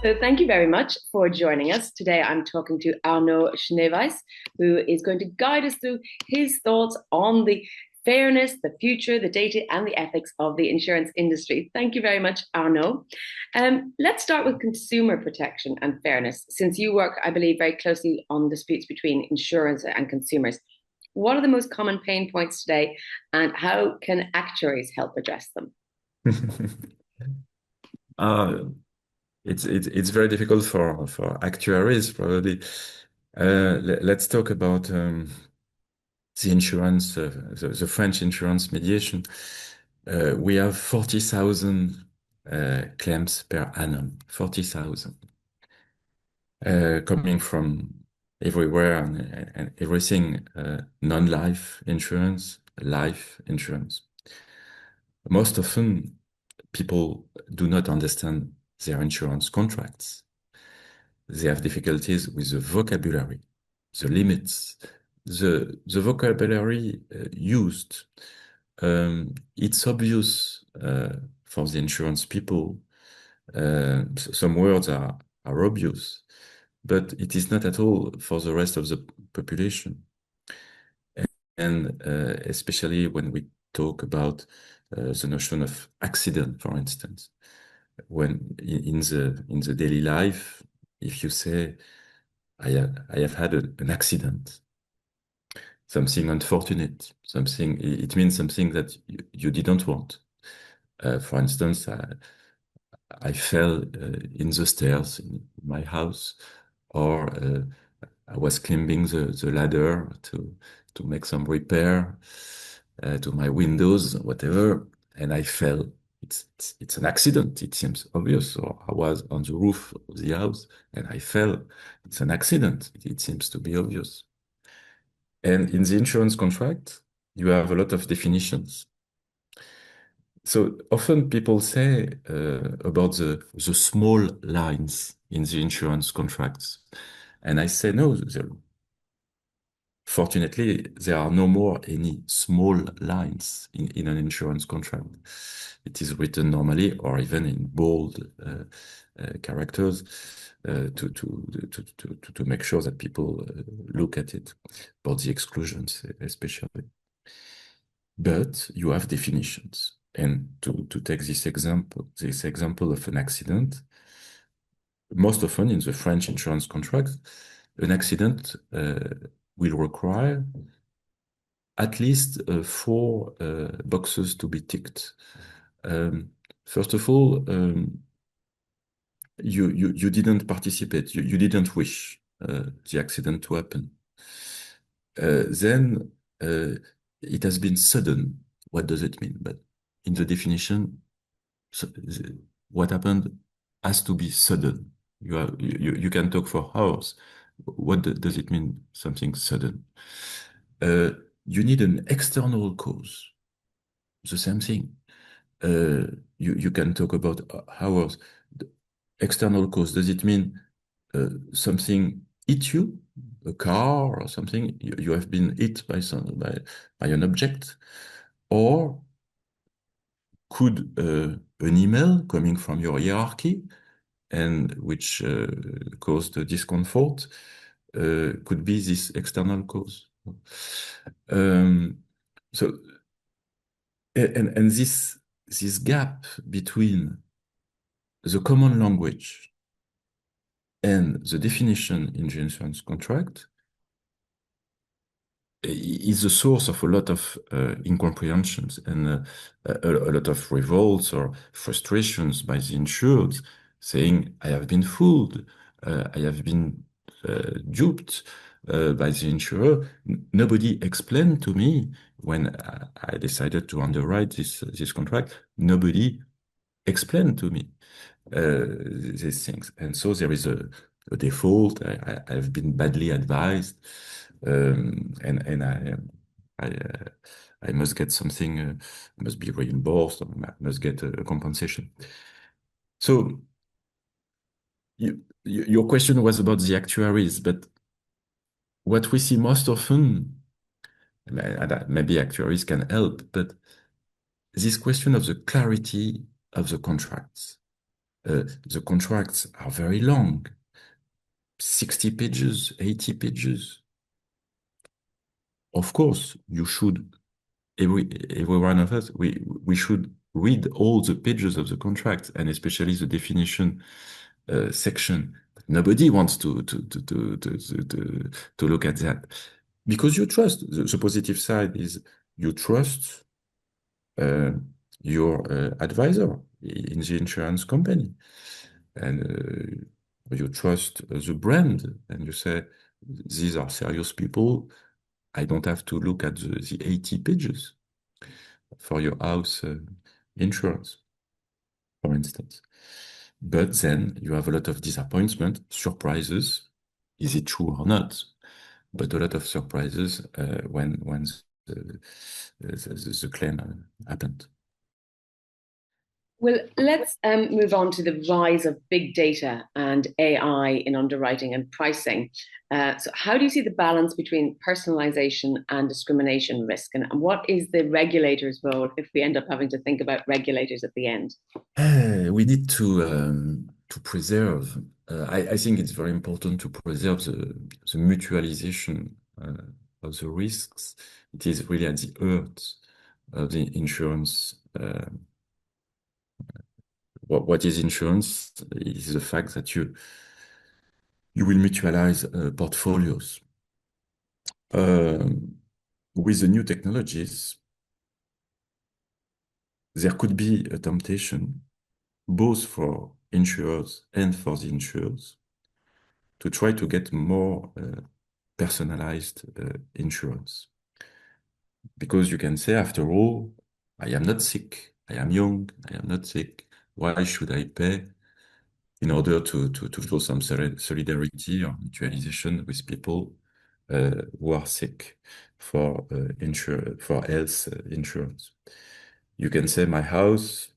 So thank you very much for joining us. Today I'm talking to Arnoud Chneiweiss, who is going to guide us through his thoughts on the fairness, the future, the data, and the ethics of the insurance industry. Thank you very much, Arnaud. Let's start with consumer protection and fairness, since you work, I believe, very closely on disputes between insurers and consumers. What are the most common pain points today, and how can actuaries help address them? Uh, it's very difficult for actuaries probably. Let's talk about the insurance, the French insurance mediation. We have 40,000 claims per annum, 40,000 coming from everywhere and everything, non-life insurance, life insurance. Most often, people do not understand their insurance contracts. They have difficulties with the vocabulary, the limits, the vocabulary used. It's obvious for the insurance people. Some words are obvious, but it is not at all for the rest of the population. And especially when we talk about the notion of accident, for instance, when in the daily life, if you say I have had an accident, something unfortunate, something it means something that you didn't want. For instance, I fell in the stairs in my house, or I was climbing the ladder to make some repair to my windows, whatever, and I fell. It's an accident. It seems obvious. Or I was on the roof of the house and I fell. It's an accident. It seems to be obvious. And in the insurance contract, you have a lot of definitions. So often people say about the small lines in the insurance contracts. And I say, no, fortunately, there are no more any small lines in an insurance contract. It is written normally or even in bold characters to make sure that people look at it, about the exclusions especially. But you have definitions. And to take this example of an accident, most often in the French insurance contract, an accident will require at least four boxes to be ticked. First of all, you didn't participate, you didn't wish the accident to happen. Then it has been sudden. What does it mean? But in the definition, so, what happened has to be sudden. You can talk for hours. What does it mean, something sudden? Uh, you need an external cause. The same thing. You can talk about hours. The external cause, does it mean something hit you, a car or something? You have been hit by an object, or could an email coming from your hierarchy and which caused the discomfort could be this external cause. Um, so and this gap between the common language and the definition in the insurance contract is the source of a lot of incomprehensions and a lot of revolts or frustrations by the insured, saying, I have been fooled, I have been duped by the insurer. Nobody explained to me when I decided to underwrite this contract, nobody explained to me these things. And so there is a default. I've been badly advised, and I must get something, must be reimbursed, or I must get a compensation. So your question was about the actuaries, but what we see most often, maybe actuaries can help, but this question of the clarity of the contracts. The contracts are very long, 60 pages, 80 pages. Of course, you should, every one of us, we should read all the pages of the contract, and especially the definition section. Nobody wants to look at that because you trust. The positive side is you trust uh, your advisor in the insurance company, and you trust the brand, and you say these are serious people. I don't have to look at the 80 pages for your house insurance, for instance. But then you have a lot of disappointment, surprises. Is it true or not? But a lot of surprises when the claim happened. Well, let's move on to the rise of big data and AI in underwriting and pricing. So, how do you see the balance between personalization and discrimination risk? And what is the regulator's role if we end up having to think about regulators at the end? We need to preserve. I think it's very important to preserve the mutualization of the risks. It is really at the heart of the insurance. What is insurance is the fact that you will mutualize portfolios. With the new technologies, there could be a temptation, both for insurers and for the insurers, to try to get more personalized insurance. Because you can say, after all, I am not sick, I am young, I am not sick. Why should I pay in order to show some solidarity or mutualization with people who are sick for for health insurance? You can say my house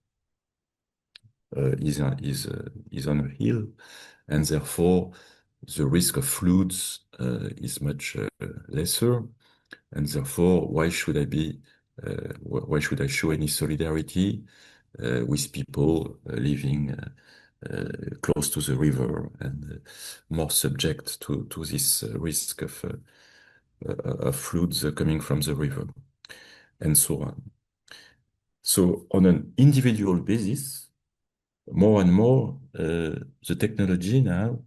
is on a hill, and therefore the risk of floods is much lesser, and therefore why should I show any solidarity with people living close to the river and more subject to this risk of floods coming from the river, and so on. So on an individual basis, more and more, the technology now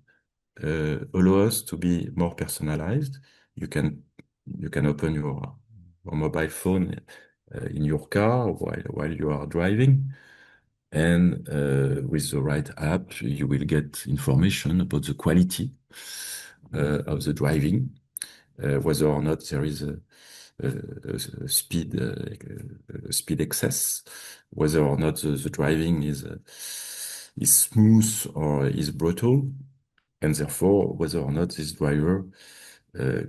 allow us to be more personalized. You can open your mobile phone in your car while you are driving, and with the right app, you will get information about the quality of the driving, whether or not there is a speed excess, whether or not the driving is smooth or is brutal, and therefore whether or not this driver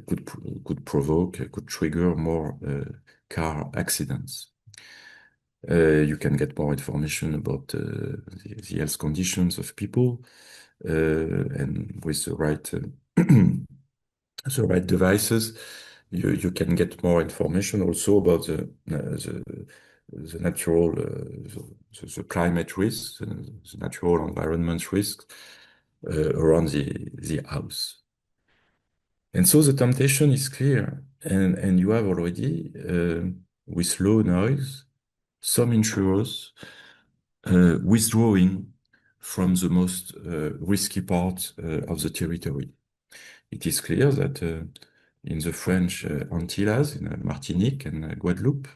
could trigger more car accidents. You can get more information about the health conditions of people, and with the right the right devices, you can get more information also about the natural the climate risks, the natural environment risks around the house. And so the temptation is clear, and you have already with low noise some insurers withdrawing from the most risky part of the territory. It is clear that in the French Antilles, in Martinique and Guadeloupe,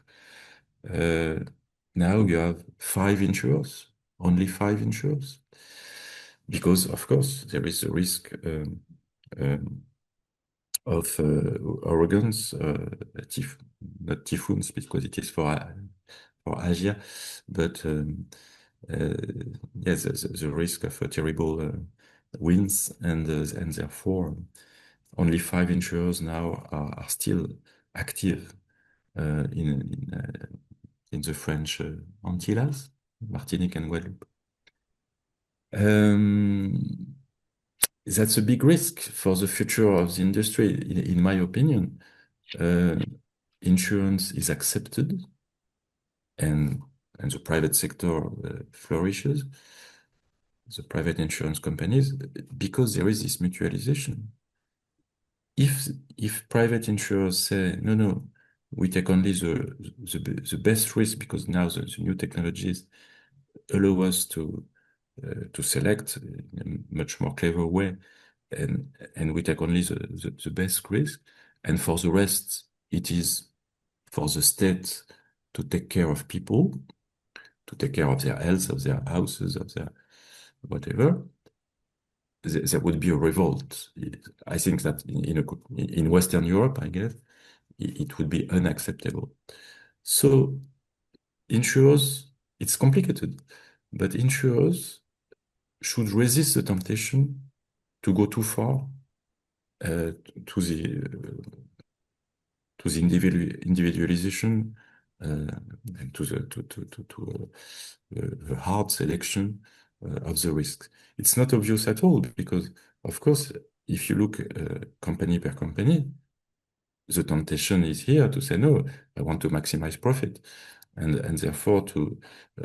now you have 5 insurers, only 5 insurers, because of course there is a risk um, of organs, not typhoons because it is for Asia, but yes, the risk of terrible winds, and therefore only 5 insurers now are still active in the French Antilles, Martinique and Guadeloupe. That's a big risk for the future of the industry, in my opinion. Insurance is accepted, and the private sector flourishes. the private insurance companies, because there is this mutualization. If private insurers say, no, we take only the best risk, because now the new technologies allow us to select in a much more clever way, and we take only the best risk, and for the rest, it is for the state to take care of people, to take care of their health, of their houses, of their whatever. There would be a revolt. I think that in Western Europe, I guess, it would be unacceptable. So insurers, it's complicated, but insurers should resist the temptation to go too far uh, to the individualization, and to the hard selection of the risks. It's not obvious at all, because, of course, if you look company per company, the temptation is here to say, no, I want to maximize profit. And therefore,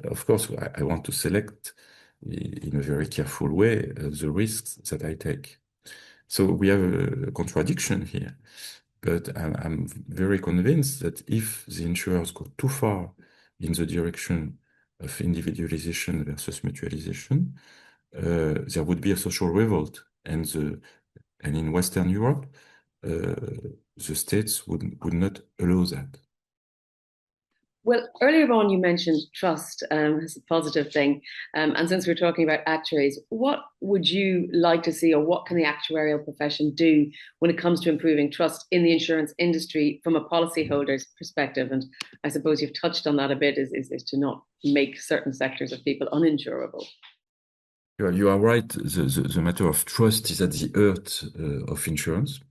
of course, I want to select in a very careful way the risks that I take. So we have a contradiction here. But I'm very convinced that if the insurers go too far in the direction of individualization versus mutualization, there would be a social revolt. And in Western Europe, the states would not allow that. Well, earlier on, you mentioned trust as a positive thing. And since we're talking about actuaries, what would you like to see, or what can the actuarial profession do when it comes to improving trust in the insurance industry from a policyholder's perspective? And I suppose you've touched on that a bit, is to not make certain sectors of people uninsurable. You are right. The matter of trust is at the heart of insurance.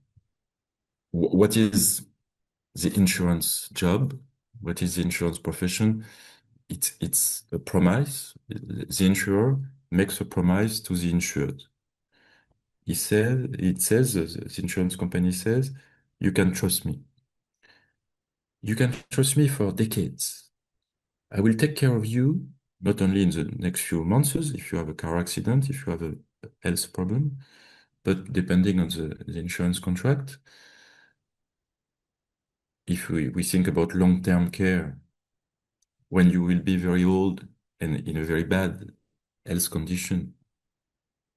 What is the insurance job? What is the insurance profession? It's a promise. The insurer makes a promise to the insured. It says, the insurance company says, you can trust me. You can trust me for decades. I will take care of you, not only in the next few months, if you have a car accident, if you have a health problem, but depending on the insurance contract, if we think about long-term care, when you will be very old and in a very bad health condition,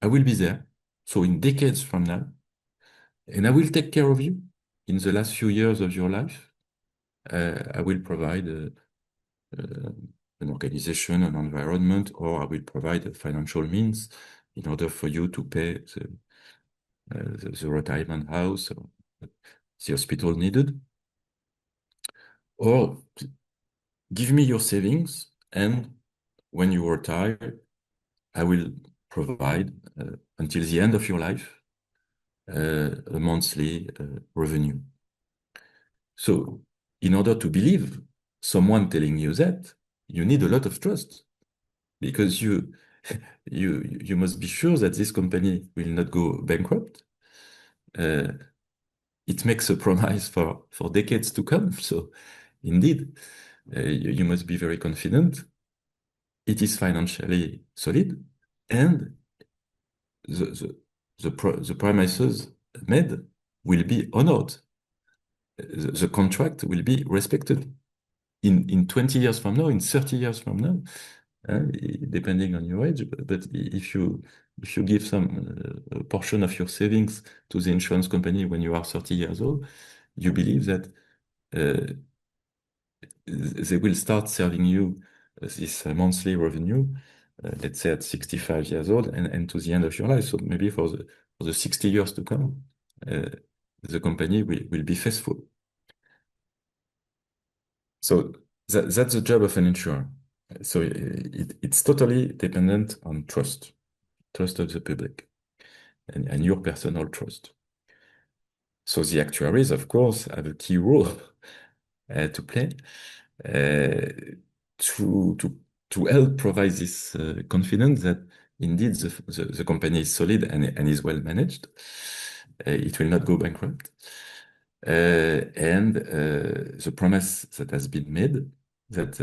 I will be there. So in decades from now, and I will take care of you in the last few years of your life. I will provide an organization, an environment, or I will provide financial means in order for you to pay the retirement house or the hospital needed. Or give me your savings, and when you retire, I will provide until the end of your life a monthly revenue. So in order to believe someone telling you that, you need a lot of trust, because you must be sure that this company will not go bankrupt. It makes a promise for decades to come. So indeed, you must be very confident. It is financially solid, and the promises made will be honored. The contract will be respected in 20 years from now, in 30 years from now, depending on your age. But if you give some portion of your savings to the insurance company when you are 30 years old, you believe that they will start serving you this monthly revenue, let's say at 65 years old, and to the end of your life. So maybe for the 60 years to come, the company will be faithful. So that's the job of an insurer. So it's totally dependent on trust of the public, and your personal trust. So the actuaries, of course, have a key role to play to help provide this confidence that indeed the company is solid and is well managed. It will not go bankrupt. And the promise that has been made that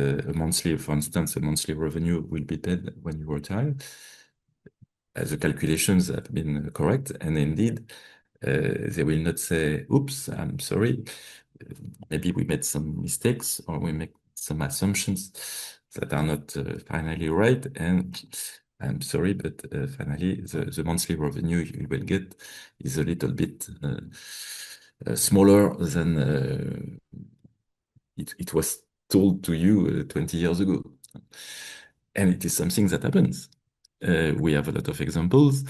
for instance, a monthly revenue will be paid when you retire, the calculations have been correct, and indeed, they will not say, "Oops, I'm sorry. Maybe we made some mistakes or we make some assumptions that are not finally right, and I'm sorry, but finally the monthly revenue you will get is a little bit smaller than it was told to you 20 years ago." And it is something that happens. We have a lot of examples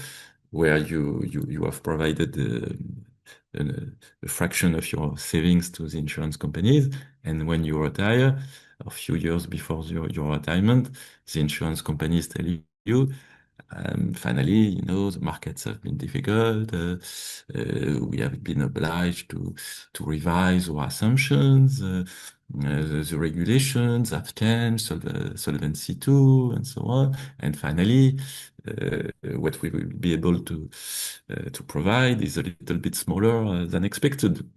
where you have provided a fraction of your savings to the insurance companies, and when you retire, a few years before your retirement, the insurance companies tell you, finally, the markets have been difficult. We have been obliged to revise our assumptions. The regulations have changed, Solvency II, and so on. And finally, what we will be able to provide is a little bit smaller than expected.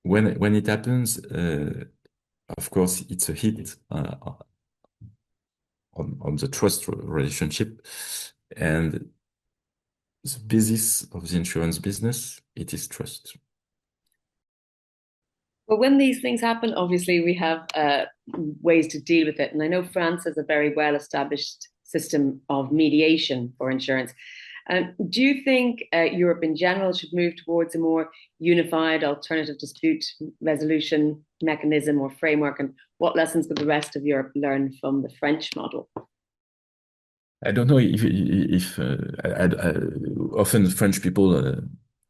When it happens, of course, it's a hit on the trust relationship, and the basis of the insurance business, it is trust. But when these things happen, obviously we have ways to deal with it. And I know France has a very well-established system of mediation for insurance. Do you think Europe in general should move towards a more unified alternative dispute resolution mechanism or framework? And what lessons could the rest of Europe learn from the French model? I don't know if often French people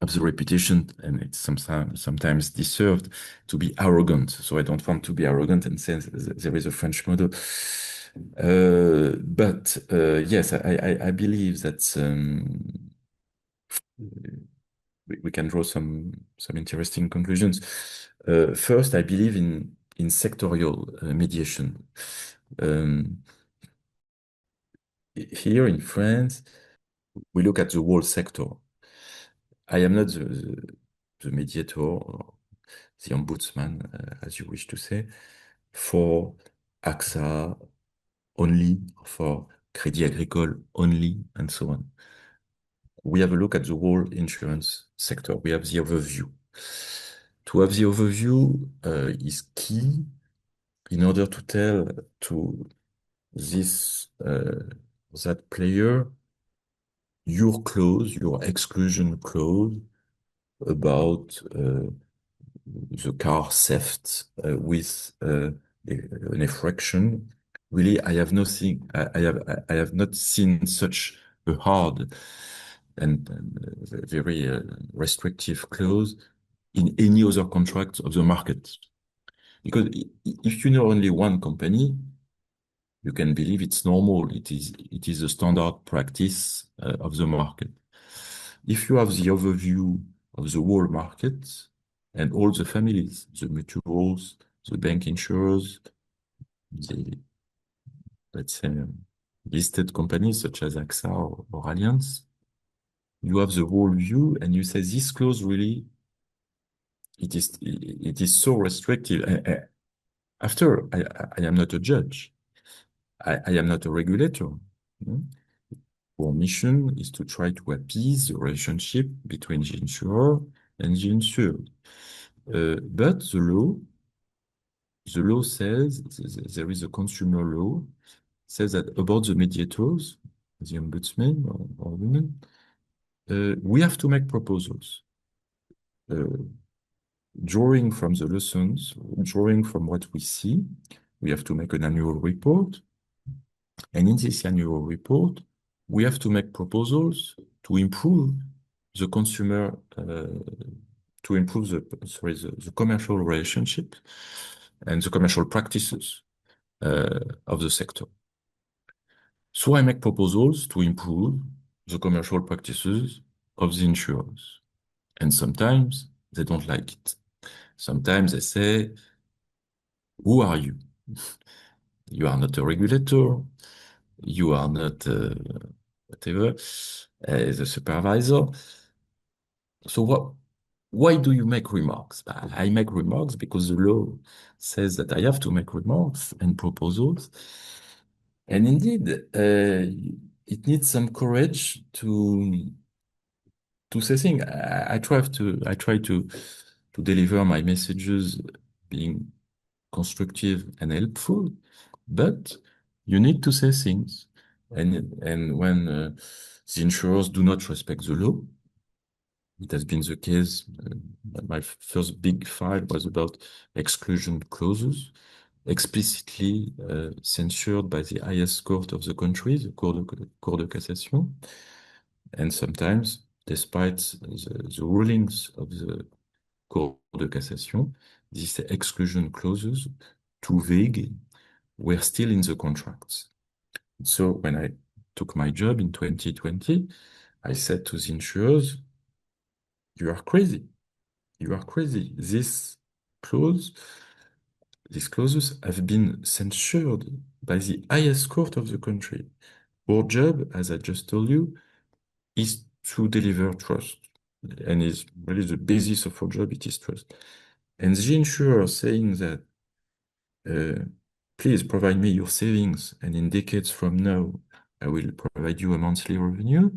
have the reputation, and it's sometimes deserved, to be arrogant. So I don't want to be arrogant and say there is a French model. But yes, I believe that we can draw some interesting conclusions. First, I believe in sectorial mediation. Here in France, we look at the whole sector. I am not the mediator or the ombudsman, as you wish to say, for AXA only, for Crédit Agricole only, and so on. We have a look at the whole insurance sector. We have the overview. To have the overview is key in order to tell to this that player your clause, your exclusion clause about the car theft with an infraction. Really, I have nothing. I have not seen such a hard and very restrictive clause in any other contract of the market. Because if you know only one company, you can believe it's normal. It is a standard practice of the market. If you have the overview of the whole market and all the families, the mutuals, the bank insurers, the, let's say, listed companies such as AXA or Allianz, you have the whole view and you say this clause really, it is so restrictive. After, I am not a judge. I am not a regulator. Our mission is to try to appease the relationship between the insurer and the insured. But the law says, there is a consumer law, says that about the mediators, the ombudsman or women, we have to make proposals. Drawing from the lessons, drawing from what we see, we have to make an annual report. And in this annual report, we have to make proposals to improve the consumer, to improve the commercial relationship and the commercial practices of the sector. So I make proposals to improve the commercial practices of the insurers. And sometimes they don't like it. Sometimes they say, who are you? You are not a regulator. You are not whatever, the supervisor. So why do you make remarks? I make remarks because the law says that I have to make remarks and proposals. And indeed, it needs some courage to say things. I try to deliver my messages being constructive and helpful, but you need to say things. And when the insurers do not respect the law, it has been the case. My first big file was about exclusion clauses, explicitly censured by the highest court of the country, the Cour de Cassation. And sometimes, despite the rulings of the Cour de Cassation, these exclusion clauses, too vague, were still in the contracts. So when I took my job in 2020, I said to the insurers, you are crazy. You are crazy. These clauses have been censured by the highest court of the country. Our job, as I just told you, is to deliver trust. And is really the basis of our job, it is trust. And the insurer saying that, please provide me your savings, and in decades from now, I will provide you a monthly revenue.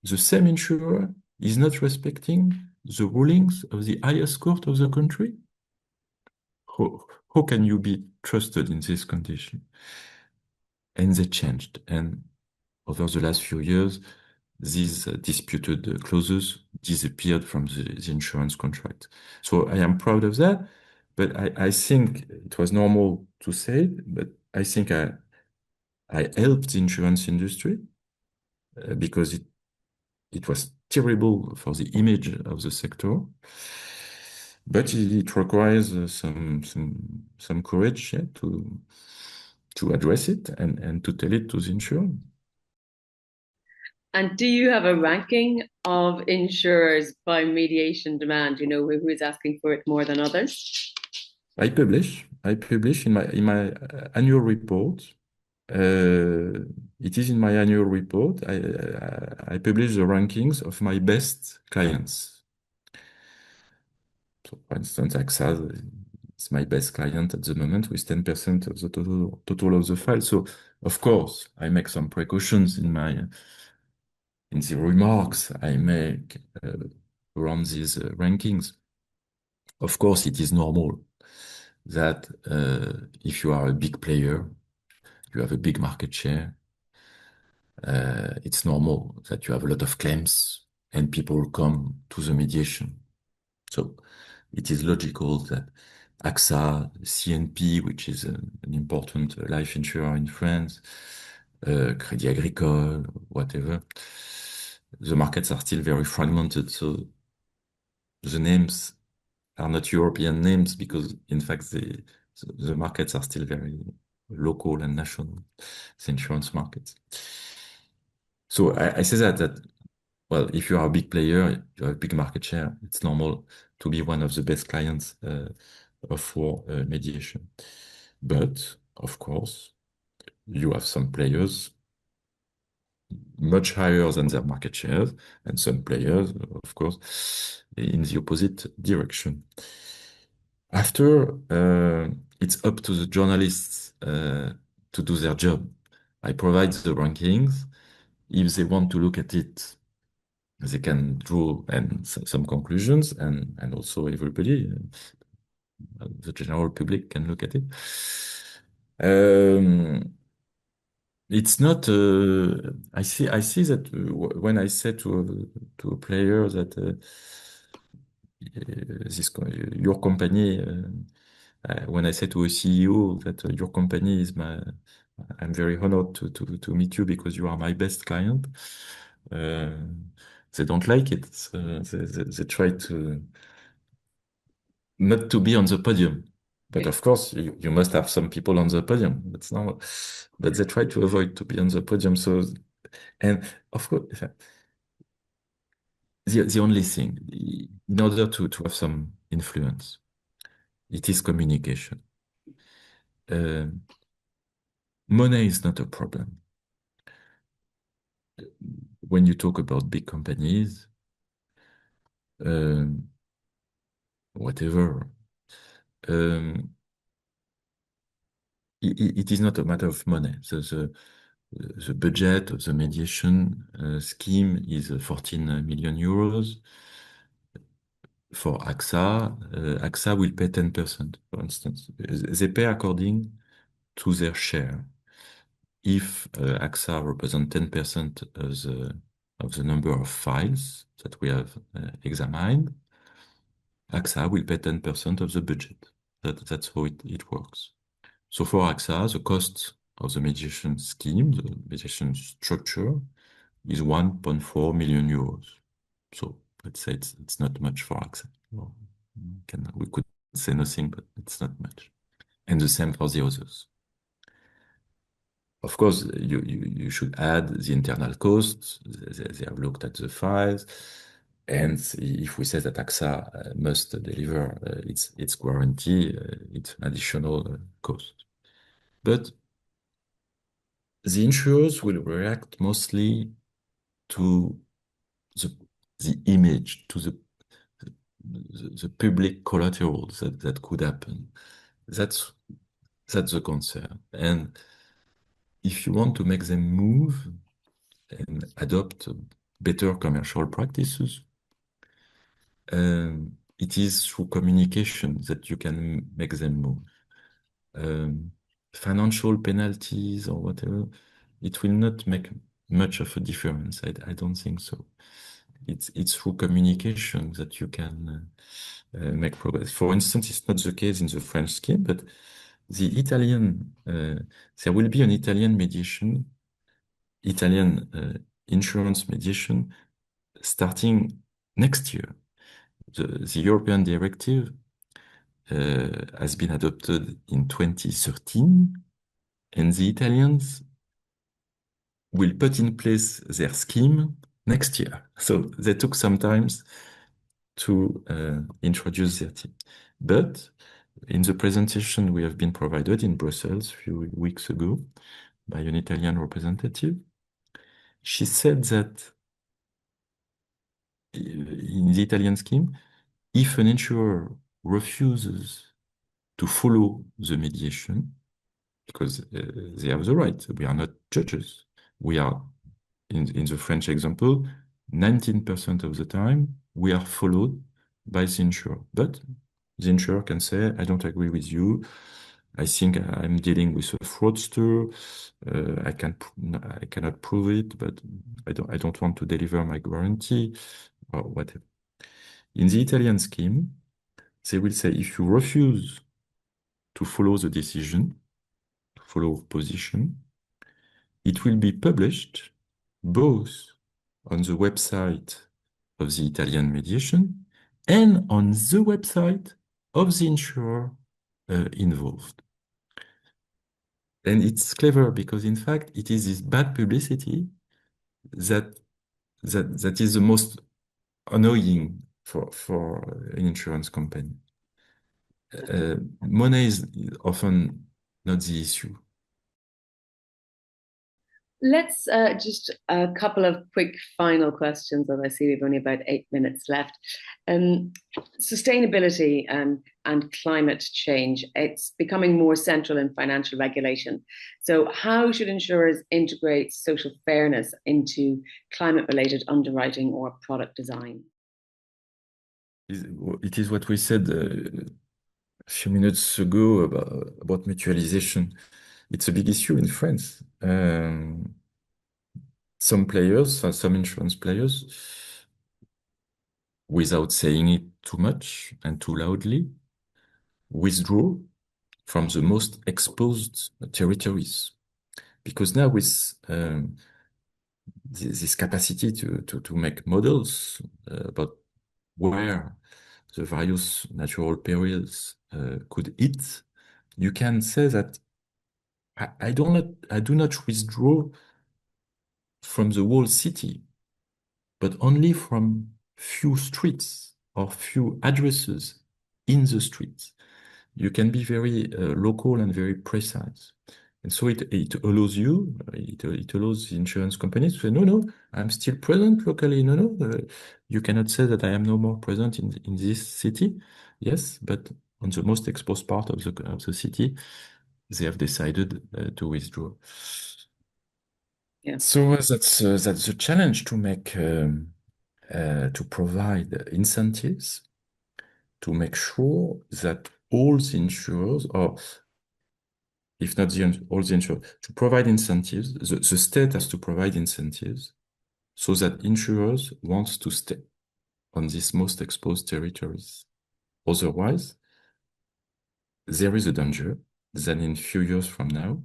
The same insurer is not respecting the rulings of the highest court of the country. How can you be trusted in this condition? And they changed. And over the last few years, these disputed clauses disappeared from the insurance contract. So I am proud of that, but I think it was normal to say it, but I think I helped the insurance industry because it was terrible for the image of the sector. But it requires some courage, yeah, to address it and to tell it to the insurer. And do you have a ranking of insurers by mediation demand? You know, who is asking for it more than others? I publish in my annual report. It is in my annual report. I publish the rankings of my best clients. So, for instance, AXA is my best client at the moment with 10% of the total of the file. So, of course, I make some precautions in the remarks I make around these rankings. Of course, it is normal that if you are a big player, you have a big market share, it's normal that you have a lot of claims and people come to the mediation. So it is logical that AXA, CNP, which is an important life insurer in France, Crédit Agricole, whatever, the markets are still very fragmented. So the names are not European names because, in fact, the markets are still very local and national, the insurance markets. So I say that, well, if you are a big player, you have a big market share, it's normal to be one of the best clients for mediation. But, of course, you have some players much higher than their market shares, and some players, of course, in the opposite direction. After, it's up to the journalists to do their job. I provide the rankings. If they want to look at it, they can draw some conclusions, and also everybody, the general public, can look at it. It's not. I see that when I say to a player that your company, when I say to a CEO that your company is I'm very honored to meet you because you are my best client. Uh, they don't like it. They try to not to be on the podium. But of course, you must have some people on the podium. That's normal. But they try to avoid to be on the podium. So, and of course, the only thing, in order to have some influence, it is communication. Money is not a problem. When you talk about big companies, whatever, um, it is not a matter of money. The budget of the mediation scheme is 14 million euros. For AXA, AXA will pay 10%, for instance. They pay according to their share. If AXA represents 10% of the number of files that we have examined, AXA will pay 10% of the budget. That's how it works. So for AXA, the cost of the mediation scheme, the mediation structure, is 1.4 million euros. So let's say it's not much for AXA. Well, we could say nothing, but it's not much. And the same for the others. Of course, you should add the internal costs. They have looked at the files. And if we say that AXA must deliver its guarantee, it's an additional cost. But the insurers will react mostly to the image, to the public collateral that could happen. That's the concern. And if you want to make them move and adopt better commercial practices, it is through communication that you can make them move. Financial penalties or whatever, it will not make much of a difference. I don't think so. It's through communication that you can make progress. For instance, it's not the case in the French scheme, but the Italian, there will be an Italian mediation, Italian insurance mediation starting next year. The European directive has been adopted in 2013, and the Italians will put in place their scheme next year. So they took some time to introduce their team. But in the presentation we have been provided in Brussels a few weeks ago by an Italian representative, she said that in the Italian scheme, if an insurer refuses to follow the mediation, because they have the right, we are not judges. We are, in the French example, 19% of the time, we are followed by the insurer. But the insurer can say, I don't agree with you. I think I'm dealing with a fraudster. I cannot prove it, but I don't want to deliver my guarantee or whatever. In the Italian scheme, they will say, if you refuse to follow the decision, to follow position, it will be published both on the website of the Italian mediation and on the website of the insurer involved. And it's clever because, in fact, it is this bad publicity that is the most annoying for an insurance company. Money is often not the issue. Let's just a couple of quick final questions, as I see we've only about 8 minutes left. Sustainability and climate change, it's becoming more central in financial regulation. So how should insurers integrate social fairness into climate-related underwriting or product design? It is what we said a few minutes ago about mutualization. It's a big issue in France. Some players, some insurance players, without saying it too much and too loudly, withdraw from the most exposed territories. Because now with this capacity to make models about where the various natural perils could hit, you can say that I do not withdraw from the whole city, but only from few streets or few addresses in the streets. You can be very local and very precise. And so it allows you, it allows the insurance companies to say, no, I'm still present locally. No, you cannot say that I am no more present in this city. Yes, but on the most exposed part of the city, they have decided to withdraw. Yeah. So that's the challenge to make to provide incentives to make sure that all the insurers, or if not all the insurers, to provide incentives. The state has to provide incentives so that insurers want to stay on these most exposed territories. Otherwise, there is a danger that in a few years from now,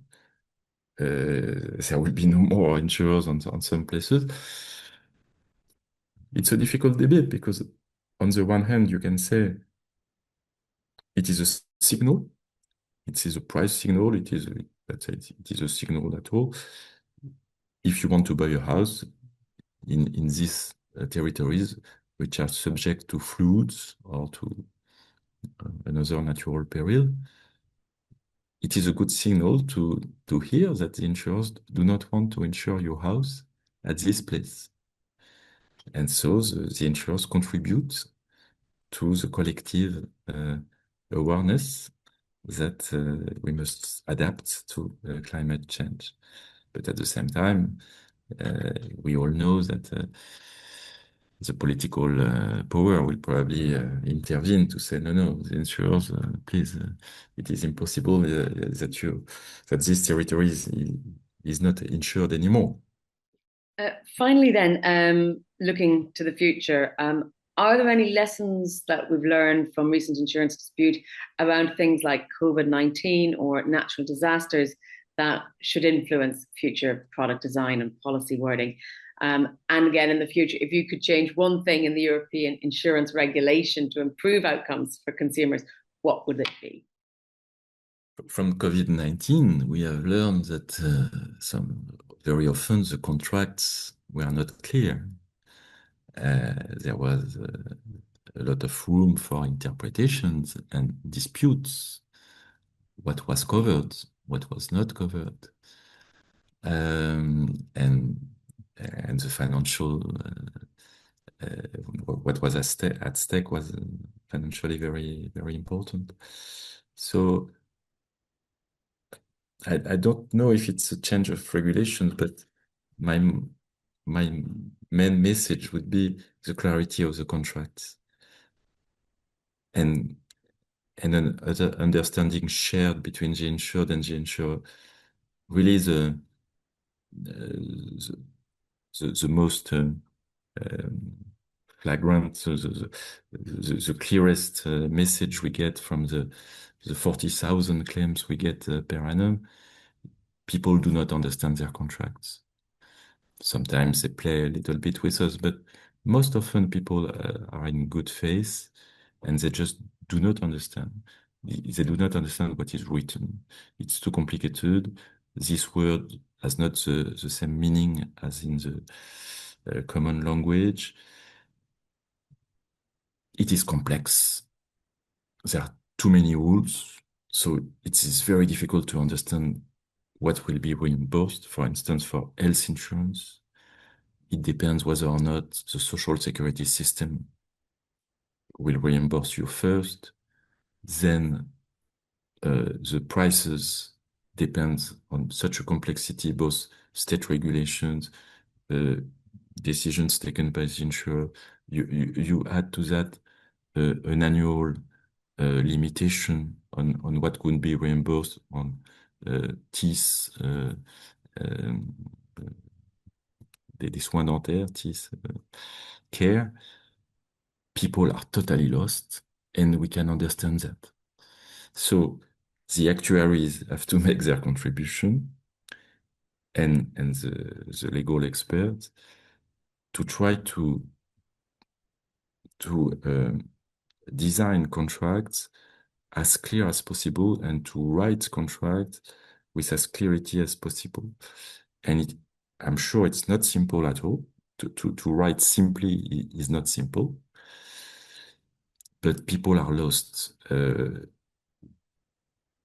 there will be no more insurers on some places. It's a difficult debate because on the one hand, you can say it is a signal, it is a price signal, let's say it is a signal at all. If you want to buy a house in these territories, which are subject to floods or to another natural peril, it is a good signal to hear that the insurers do not want to insure your house at this place. And so the insurers contribute to the collective awareness that we must adapt to climate change. But at the same time, we all know that the political power will probably intervene to say, no, the insurers, please, it is impossible that this territory is not insured anymore. Finally, then, looking to the future, are there any lessons that we've learned from recent insurance dispute around things like COVID-19 or natural disasters that should influence future product design and policy wording? And again, in the future, if you could change one thing in the European insurance regulation to improve outcomes for consumers, what would it be? From COVID-19, we have learned that very often the contracts were not clear. There was a lot of room for interpretations and disputes. What was covered, what was not covered, and the financial what was at stake was financially very, very important. So I don't know if it's a change of regulation, but my main message would be the clarity of the contracts and an understanding shared between the insured and the insurer. Really the most flagrant, the clearest message we get from the 40,000 claims we get per annum. People do not understand their contracts. Sometimes they play a little bit with us, but most often people are in good faith and they just do not understand. They do not understand what is written. It's too complicated. This word has not the same meaning as in the common language. It is complex. There are too many rules, so it is very difficult to understand what will be reimbursed. For instance, for health insurance, it depends whether or not the social security system will reimburse you first. Then the prices depend on such a complexity, both state regulations, decisions taken by the insurer. You add to that an annual limitation on what could be reimbursed on teeth, des soins dentaires, teeth care. People are totally lost, and we can understand that. So the actuaries have to make their contribution, and the legal experts to try to design contracts as clear as possible and to write contracts with as clarity as possible. And I'm sure it's not simple at all. To write simply is not simple. But people are lost at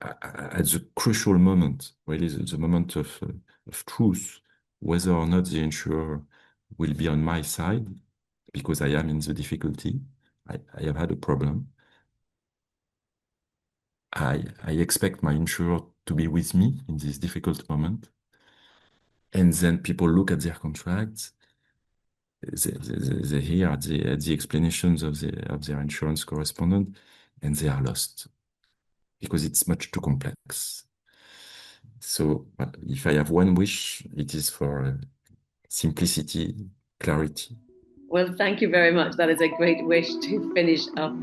the crucial moment, really the moment of truth, whether or not the insurer will be on my side because I am in the difficulty. I have had a problem. I expect my insurer to be with me in this difficult moment. And then people look at their contracts, they hear the explanations of their insurance correspondent, and they are lost because it's much too complex. So if I have one wish, it is for simplicity, clarity. Well, thank you very much. That is a great wish to finish up